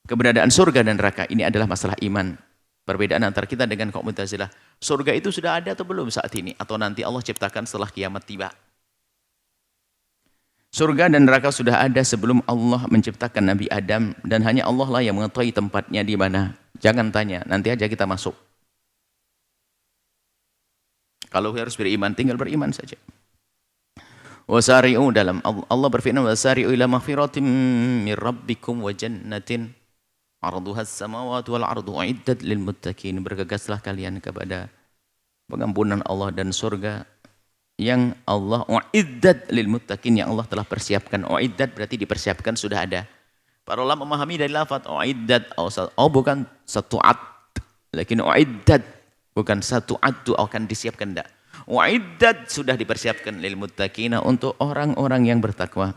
keberadaan surga dan neraka ini adalah masalah iman. Perbedaan antara kita dengan kaum Mu'tazilah. Surga itu sudah ada atau belum saat ini? Atau nanti Allah ciptakan setelah kiamat tiba? Surga dan neraka sudah ada sebelum Allah menciptakan Nabi Adam. Dan hanya Allah lah yang mengetahui tempatnya di mana. Jangan tanya, nanti aja kita masuk. Kalau harus beriman, tinggal beriman saja. Wasari'u dalam Allah berfirman, wasari'u ila maghfiratin min rabbikum wa jannatin arduhas samawati wal ardu uiddat lil muttaqin. Bergegaslah kalian kepada pengampunan Allah dan surga yang Allah uiddat lil muttaqin, yang Allah telah persiapkan. Uiddat berarti dipersiapkan, sudah ada. Para ulama memahami dari lafaz uiddat, bukan satu ad, lakin uiddat bukan satu adu akan disiapkan, enggak. Uiddat sudah dipersiapkan lil muttaqina, untuk orang-orang yang bertakwa.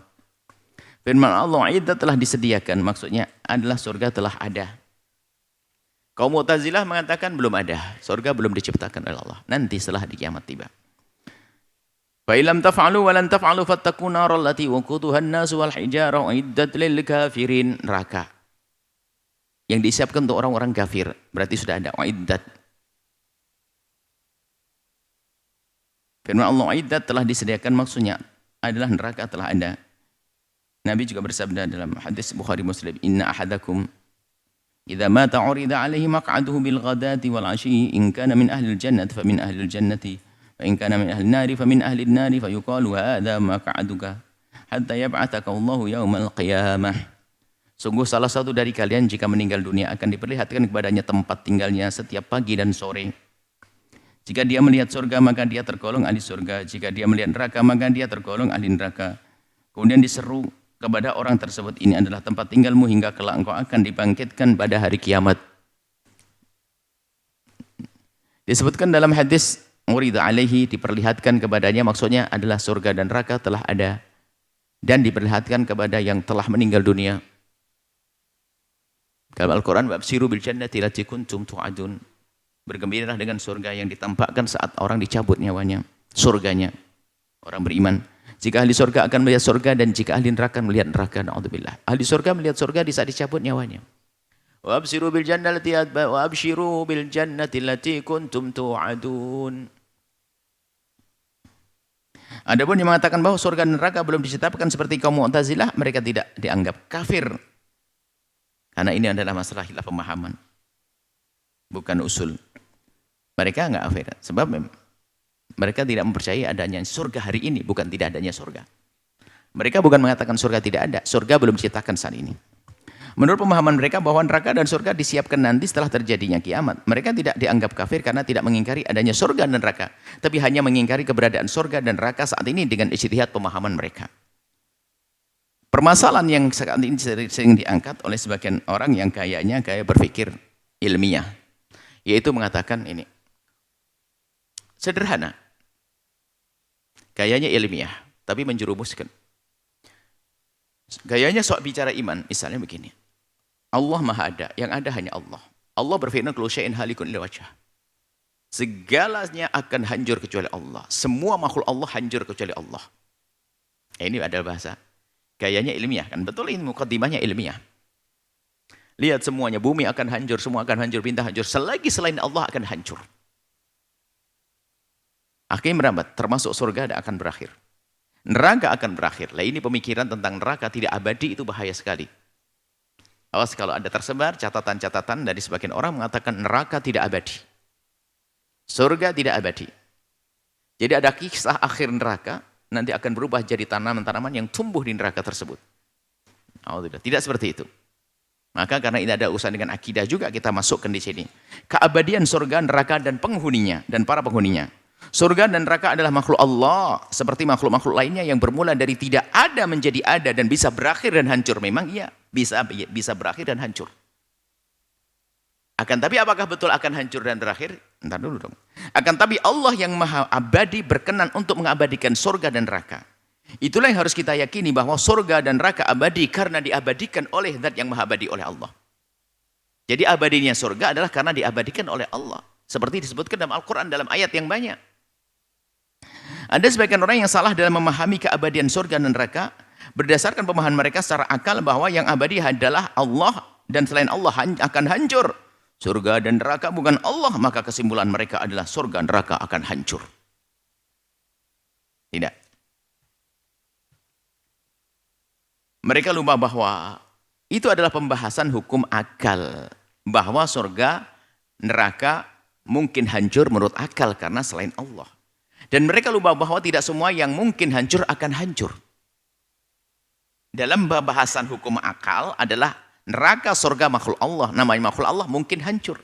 Firman Allah, uiddat telah disediakan, maksudnya adalah surga telah ada. Kaum Mu'tazilah mengatakan belum ada, surga belum diciptakan oleh Allah, nanti setelah di kiamat tiba. Fa illam taf'alu wa lan taf'alu fattaqun nar allati waquduha an-nas wal hijara uiddat lil kafirin. Neraka yang disiapkan untuk orang-orang kafir, berarti sudah ada uiddat. Firman Allah, uiddat telah disediakan, maksudnya adalah neraka telah ada. Nabi juga bersabda dalam hadis Bukhari Muslim, inna ahadakum idza mata urida alaihi maq'aduhu bil ghadati wal 'ashyi in kana min ahli al-jannati fa min ahli al-jannati wa in kana min ahli an-nari fa min ahli an-nari fa yuqalu hadza maq'aduka hatta yab'atsaka Allahu yaumal qiyamah. Sungguh salah satu dari kalian jika meninggal dunia akan diperlihatkan kepadanya tempat tinggalnya setiap pagi dan sore. Jika dia melihat surga maka dia tergolong ahli surga, jika dia melihat neraka maka dia tergolong ahli neraka. Kemudian diseru kepada orang tersebut, ini adalah tempat tinggalmu hingga kelak engkau akan dibangkitkan pada hari kiamat. Disebutkan dalam hadis, urida alaihi, diperlihatkan kepadanya, maksudnya adalah surga dan neraka telah ada dan diperlihatkan kepada yang telah meninggal dunia. Dalam Al-Quran, wabshiru bil jannati allati kuntum tu'adun. Bergembiralah dengan surga yang ditampakkan saat orang dicabut nyawanya, surganya orang beriman. Jika ahli surga akan melihat surga, dan jika ahli neraka melihat neraka, na'udzubillah. Ahli surga melihat surga di saat dicabut nyawanya. Wa abshiru bil jannati allati kuntum tu'adun. Adapun yang mengatakan bahwa surga dan neraka belum ditetapkan seperti kaum Mu'tazilah, mereka tidak dianggap kafir. Karena ini adalah masalah khilaf pemahaman, bukan usul. Mereka enggak kafir sebab mereka tidak mempercayai adanya surga hari ini, bukan tidak adanya surga. Mereka bukan mengatakan surga tidak ada, surga belum diciptakan saat ini. Menurut pemahaman mereka bahwa neraka dan surga disiapkan nanti setelah terjadinya kiamat. Mereka tidak dianggap kafir karena tidak mengingkari adanya surga dan neraka, tapi hanya mengingkari keberadaan surga dan neraka saat ini dengan ijtihad pemahaman mereka. Permasalahan yang saat ini sering diangkat oleh sebagian orang yang kayaknya gaya berpikir ilmiah, yaitu mengatakan ini sederhana, gayanya ilmiah, tapi menjerumuskan. Gayanya sok bicara iman, misalnya begini. Allah maha ada, yang ada hanya Allah. Allah berfirman, kullu syai'in halikun illa wajhah. Segalanya akan hancur kecuali Allah. Semua makhluk Allah hancur kecuali Allah. Ini adalah bahasa. Gayanya ilmiah, kan betul, ini mukaddimahnya ilmiah. Lihat semuanya, bumi akan hancur, semua akan hancur, bintang hancur. Selagi selain Allah akan hancur. Akhirnya merambat, termasuk surga akan berakhir. Neraka akan berakhir. Lah ini pemikiran tentang neraka tidak abadi, itu bahaya sekali. Awas kalau ada tersebar catatan-catatan dari sebagian orang mengatakan neraka tidak abadi. Surga tidak abadi. Jadi ada kisah akhir neraka, nanti akan berubah jadi tanaman-tanaman yang tumbuh di neraka tersebut. Tidak seperti itu. Maka karena ini ada urusan dengan akidah juga, kita masukkan di sini. Keabadian surga, neraka dan penghuninya dan para penghuninya. Surga dan neraka adalah makhluk Allah, seperti makhluk-makhluk lainnya yang bermula dari tidak ada menjadi ada dan bisa berakhir dan hancur. Memang iya, bisa berakhir dan hancur. Akan tapi apakah betul akan hancur dan berakhir? Entar dulu dong. Akan tapi Allah yang maha abadi berkenan untuk mengabadikan surga dan neraka. Itulah yang harus kita yakini, bahwa surga dan neraka abadi karena diabadikan oleh zat yang maha abadi, oleh Allah. Jadi abadinya surga adalah karena diabadikan oleh Allah. Seperti disebutkan dalam Al-Quran dalam ayat yang banyak. Ada sebagian orang yang salah dalam memahami keabadian surga dan neraka berdasarkan pemahaman mereka secara akal bahwa yang abadi adalah Allah dan selain Allah akan hancur. Surga dan neraka bukan Allah, maka kesimpulan mereka adalah surga dan neraka akan hancur. Tidak. Mereka lupa bahwa itu adalah pembahasan hukum akal. Bahwa surga, neraka mungkin hancur menurut akal karena selain Allah. Dan mereka lupa bahwa tidak semua yang mungkin hancur akan hancur. Dalam pembahasan hukum akal adalah neraka, surga, makhluk Allah. Namanya makhluk Allah mungkin hancur.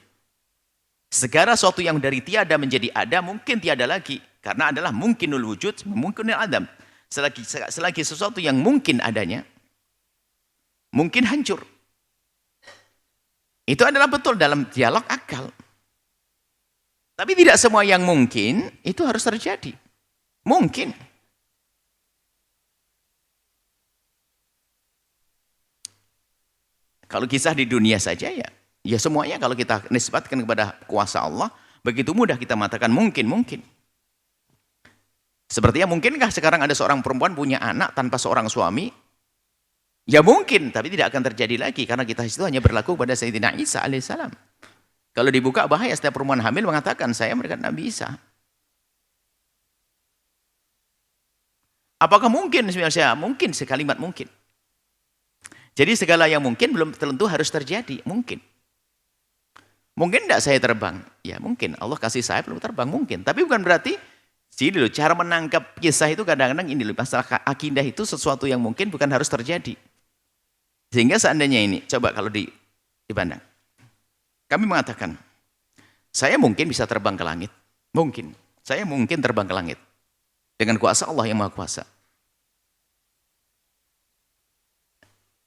Segala sesuatu yang dari tiada menjadi ada mungkin tiada lagi. Karena adalah mungkinul wujud, mungkinul adam. Selagi sesuatu yang mungkin adanya, mungkin hancur. Itu adalah betul dalam dialog akal. Tapi tidak semua yang mungkin itu harus terjadi. Mungkin. Kalau kisah di dunia saja ya semuanya kalau kita nisbatkan kepada kuasa Allah, begitu mudah kita mengatakan mungkin. Sepertinya mungkinkah sekarang ada seorang perempuan punya anak tanpa seorang suami? Ya mungkin, tapi tidak akan terjadi lagi karena kita itu hanya berlaku pada Sayyidina Isa alaihissalam. Kalau dibuka bahaya setiap perempuan hamil mengatakan saya mereka Nabi Isa. Apakah mungkin sebenarnya? Mungkin sekalimat mungkin. Jadi segala yang mungkin belum tentu harus terjadi, mungkin. Mungkin tidak saya terbang? Ya mungkin, Allah kasih saya belum terbang, mungkin. Tapi bukan berarti, jadi loh, cara menangkap kisah itu kadang-kadang ini loh, masalah akidah itu sesuatu yang mungkin bukan harus terjadi. Sehingga seandainya ini, coba kalau dipandang. Kami mengatakan, saya mungkin bisa terbang ke langit. Mungkin. Saya mungkin terbang ke langit. Dengan kuasa Allah yang Maha Kuasa.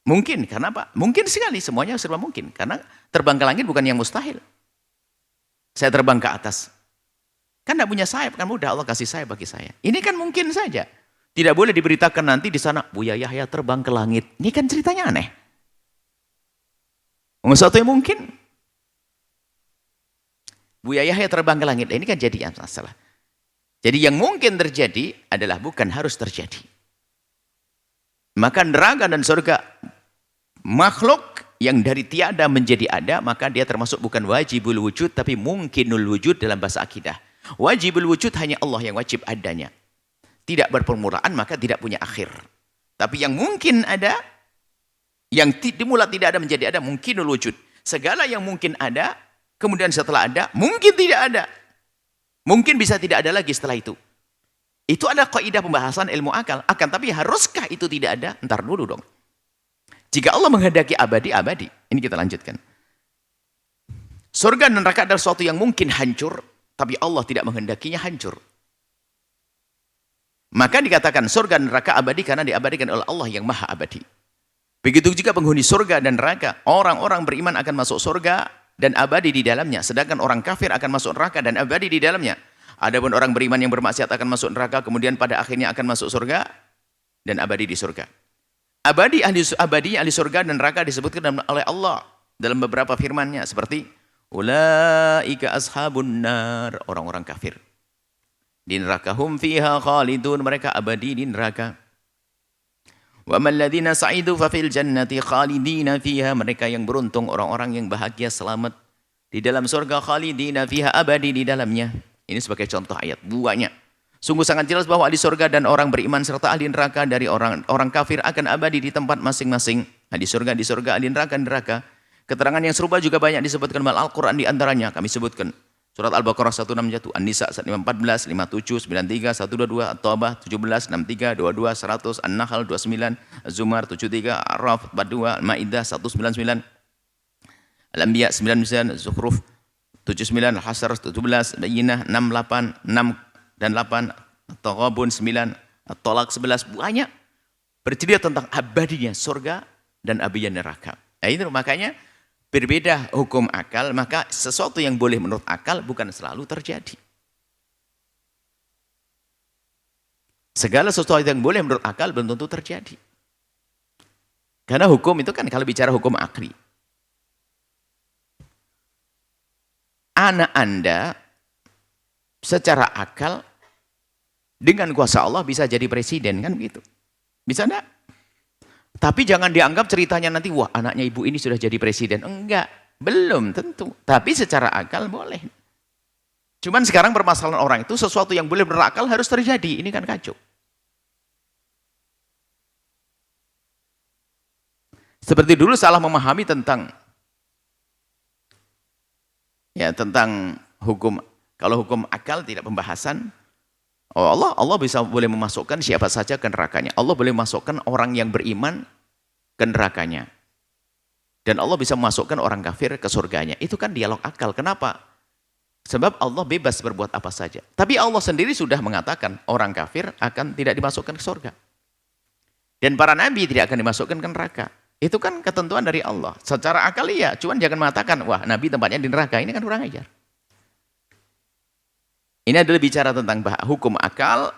Mungkin, karena apa? Mungkin sekali, semuanya serba mungkin. Karena terbang ke langit bukan yang mustahil. Saya terbang ke atas. Kan tidak punya sayap, kan mudah Allah kasih sayap bagi saya. Ini kan mungkin saja. Tidak boleh diberitakan nanti di sana, Buya Yahya terbang ke langit. Ini kan ceritanya aneh. Sesuatu yang mungkin. Buya Yahya terbang ke langit. Ini kan jadi masalah. Jadi yang mungkin terjadi adalah bukan harus terjadi. Maka neraka dan surga makhluk yang dari tiada menjadi ada, maka dia termasuk bukan wajibul wujud, tapi mungkinul wujud dalam bahasa akidah. Wajibul wujud hanya Allah yang wajib adanya. Tidak berpermulaan, maka tidak punya akhir. Tapi yang mungkin ada, yang dimula tidak ada menjadi ada, mungkinul wujud. Segala yang mungkin ada, kemudian setelah ada, mungkin tidak ada. Mungkin bisa tidak ada lagi setelah itu. Itu adalah kaidah pembahasan ilmu akal. Akan tapi haruskah itu tidak ada? Ntar dulu dong. Jika Allah menghendaki abadi, abadi. Ini kita lanjutkan. Surga dan neraka adalah sesuatu yang mungkin hancur, tapi Allah tidak menghendakinya hancur. Maka dikatakan surga dan neraka abadi karena diabadikan oleh Allah yang maha abadi. Begitu juga penghuni surga dan neraka. Orang-orang beriman akan masuk surga dan abadi di dalamnya. Sedangkan orang kafir akan masuk neraka dan abadi di dalamnya. Adapun orang beriman yang bermaksiat akan masuk neraka, kemudian pada akhirnya akan masuk surga dan abadi di surga. Abadi ahli surga dan neraka disebutkan oleh Allah dalam beberapa firman-Nya seperti ulaika ashabun nar, orang-orang kafir. Di neraka hum fiha khalidun, mereka abadi di neraka. Wa man ladzina sa'idu fa fil jannati khalidina fiha, mereka yang beruntung, orang-orang yang bahagia selamat di dalam surga, khalidina fiha, abadi di dalamnya. Ini sebagai contoh ayat buahnya. Sungguh sangat jelas bahwa ahli surga dan orang beriman serta ahli neraka dari orang kafir akan abadi di tempat masing-masing. Ahli surga di surga, ahli neraka di neraka. Keterangan yang serupa juga banyak disebutkan dalam Al-Quran, di antaranya kami sebutkan surat Al-Baqarah 161, An-Nisa 14, 57, 93, 122, At-Taubah 17, 63, 22, 100, An-Nahl 29, Az-Zumar 73, Ar-Raf 42, Al-Maidah 199, Al-Anbiya 99, Zukhruf 79, Al-Hasr 17, Bayyinah 68, 6 dan 8, At-Taghabun 9, At-Talaq 11, banyak bercerita tentang abadinya surga dan abadinya neraka. Nah, itu makanya berbeda hukum akal, maka sesuatu yang boleh menurut akal bukan selalu terjadi. Segala sesuatu yang boleh menurut akal belum tentu terjadi. Karena hukum itu kan kalau bicara hukum akli. Anak Anda secara akal dengan kuasa Allah bisa jadi presiden, kan begitu. Bisa enggak? Tapi jangan dianggap ceritanya nanti, wah anaknya ibu ini sudah jadi presiden. Enggak, belum tentu. Tapi secara akal boleh. Cuman sekarang permasalahan orang itu sesuatu yang boleh berakal harus terjadi. Ini kan kacau. Seperti dulu salah memahami tentang hukum. Kalau hukum akal tidak pembahasan, Allah bisa boleh memasukkan siapa saja ke nerakanya. Allah boleh memasukkan orang yang beriman ke nerakanya. Dan Allah bisa memasukkan orang kafir ke surganya. Itu kan dialog akal. Kenapa? Sebab Allah bebas berbuat apa saja. Tapi Allah sendiri sudah mengatakan orang kafir akan tidak dimasukkan ke surga. Dan para nabi tidak akan dimasukkan ke neraka. Itu kan ketentuan dari Allah. Secara akal iya, cuman jangan mengatakan, wah nabi tempatnya di neraka. Ini kan kurang ajar. Ini adalah bicara tentang hukum akal,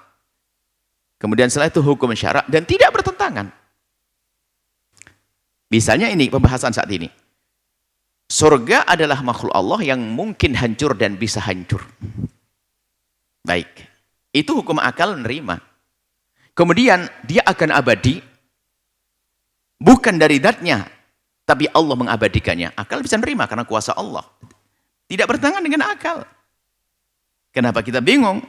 kemudian setelah itu hukum syarak, dan tidak bertentangan. Misalnya ini, pembahasan saat ini. Surga adalah makhluk Allah yang mungkin hancur dan bisa hancur. Baik. Itu hukum akal menerima. Kemudian dia akan abadi, bukan dari zatnya, tapi Allah mengabadikannya. Akal bisa menerima karena kuasa Allah. Tidak bertentangan dengan akal. Kenapa kita bingung?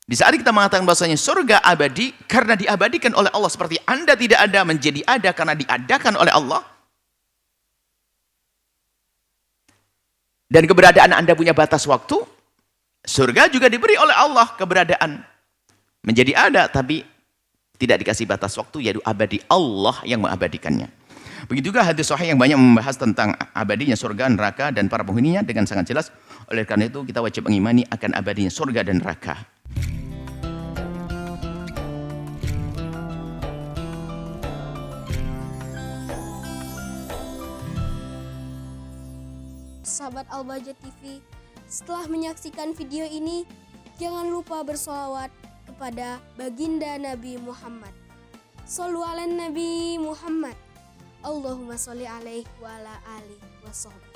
Di saat kita mengatakan bahasanya surga abadi, karena diabadikan oleh Allah. Seperti Anda tidak ada menjadi ada karena diadakan oleh Allah. Dan keberadaan Anda punya batas waktu. Surga juga diberi oleh Allah keberadaan menjadi ada, tapi tidak dikasih batas waktu, yaitu abadi. Allah yang mengabadikannya. Begitu juga hadis sahih yang banyak membahas tentang abadinya surga, neraka, dan para penghuninya dengan sangat jelas. Oleh karena itu kita wajib mengimani akan abadinya surga dan neraka. Sahabat Al-Bahjah TV, setelah menyaksikan video ini, jangan lupa bersolawat kepada baginda Nabi Muhammad. Shollu ala Nabi Muhammad. Allahumma sholli alaihi wa ala alihi wa sahbihi.